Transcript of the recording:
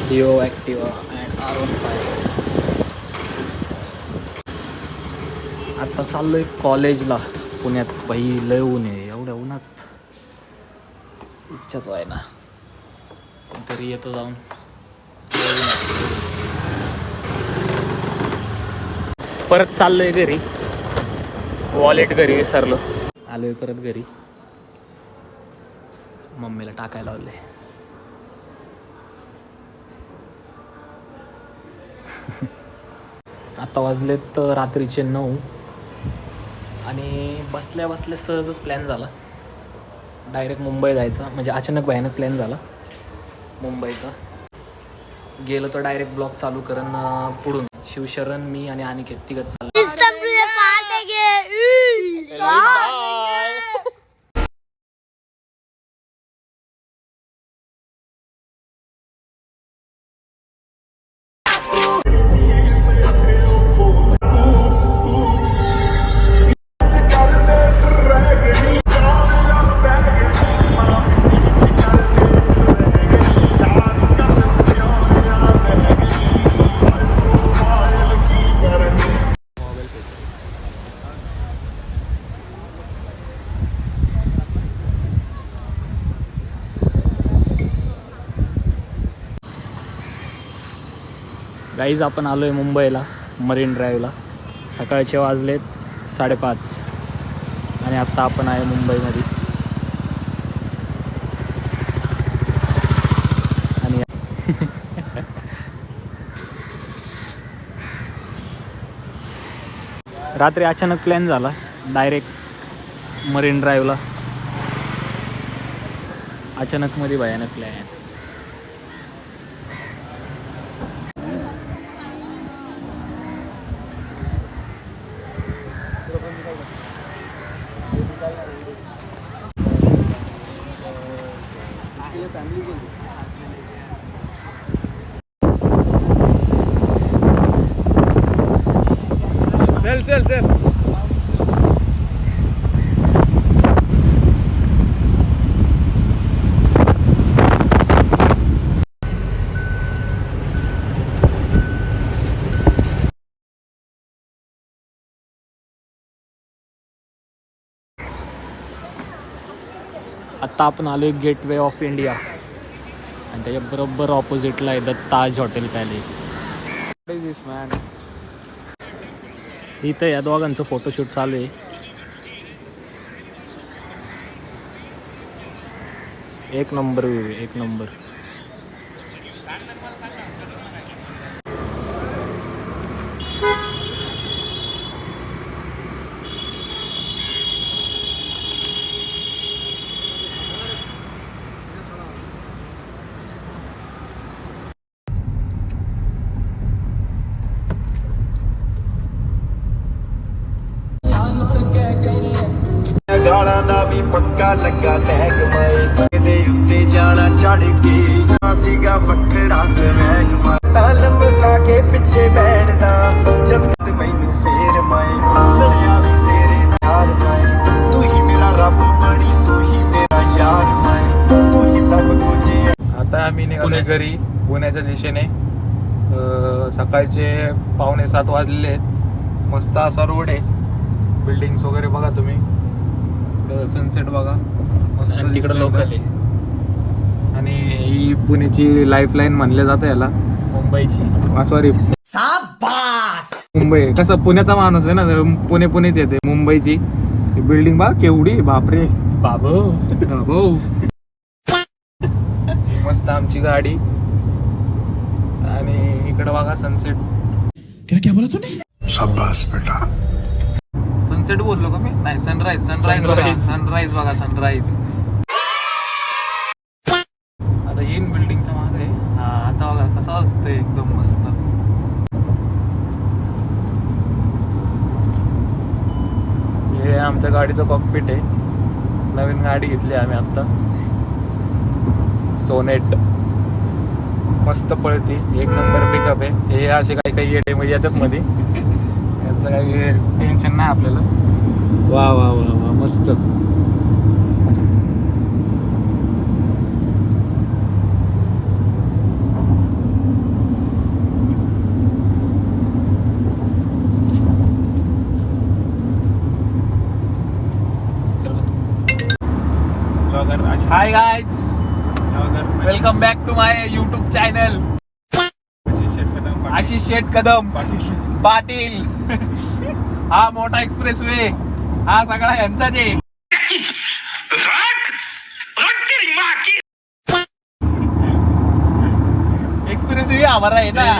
Dio Activa and R15. आता चाललोय कॉलेजला पुण्यात. बाई लय ऊन आहे, एवढ्या उन्हात इच्छाच आहे ना, तरी येतो जाऊन. परत चाललोय घरी, वॉलेट घरी विसरलो. आलोय परत घरी, मम्मीला टाकायला लावले. आता वाजलेत रात्रीचे 9 आणि बसल्या बसल्या सहजच प्लॅन झाला डायरेक्ट मुंबई जायचा. म्हणजे अचानक भयानक प्लॅन झाला मुंबईचा. गेलो तर डायरेक्ट ब्लॉग चालू करून पुढून शिवशरण, मी आणि अनिकेत तिघच चाललो. गाईज आपण आलो आहे मुंबईला, मरीन ड्राईव्हला. सकाळचे वाजलेत 5:30 आणि आत्ता आपण आहे मुंबईमध्ये. आणि रात्री अचानक प्लॅन झाला डायरेक्ट मरीन ड्राईव्हला. अचानक मध्ये भयानक प्लॅन. चल चल चल. आत्ता आपण आलो आहे गेटवे ऑफ इंडिया आणि त्याच्या बरोबर ऑपोजिटला आहे द ताज हॉटेल पॅलेस. इथं या दोघांचं फोटोशूट चालू आहे. एक नंबर व्ह्यू आहे, एक नंबर. ਗਾਲਾਂ ਦਾ ਵੀ ਪੱਕਾ ਲੱਗਾ ਟੈਗ ਮਾਏ ਦੇ ਉੱਤੇ ਜਾਣਾ ਚੜ ਕੇ ਸੀਗਾ ਵੱਖਰਾ ਸਵੈਗ ਮਾਏ ਤਾਲਮ ਲਾ ਕੇ ਪਿੱਛੇ ਬੈਠਦਾ ਜਸਕਤ ਮੈਨੂੰ ਫੇਰ ਮਾਏ ਲੜਿਆ ਵੀ ਤੇਰੇ ਨਾਲ ਮਾਏ ਤੂੰ ਹੀ ਮੇਰਾ ਰੱਬ ਬਣੀ ਤੂੰ ਹੀ ਮੇਰਾ यार माए तू ही सब कुछ. आता आम्ही निघालो घरी पुण्याच्या दिशेने. सकाळचे 6:45 वाजलेले आहेत. मस्त असा रोड आहे, बिल्डिंग्स वगैरे बघा तुम्ही, सनसेट बघा मस्त तिकडे लोकल आहे. आणि ही पुण्याची लाईफलाईन म्हणले जातं याला, मुंबईची. सॉरी मुंबई. कसं पुण्याचा माणूस आहे ना, पुणेच येते. मुंबईची बिल्डिंग बघा केवढी, बापरे बाबू बाबू. मस्त आमची गाडी आणि इकडे बघा सनसेट. क्या बोला तूने? शाबाश बेटा. सनसेट बोललो का मी? नाही, सनराईज बघा सनराईज. आता येईन बिल्डिंगच्या मागे. हा आता बघा कसं असतं एकदम मस्त. हे आमच्या गाडीचं कॉकपिट आहे. नवीन गाडी घेतली आम्ही आता, सोनेट. मस्त पळती, एक नंबर पिकअप आहे. हे असे काही येते म्हणजे येतात मध्ये, यांचं काही टेन्शन नाही आपल्याला. वा वा वा वा मस्त. Blogger hi guys, welcome back to my YouTube channel. Ashish Sheth Kadam Patil. हा मोठा एक्सप्रेस वे, हा सगळा यांचाच आहे. एक्सप्रेस वे हमारा है ना.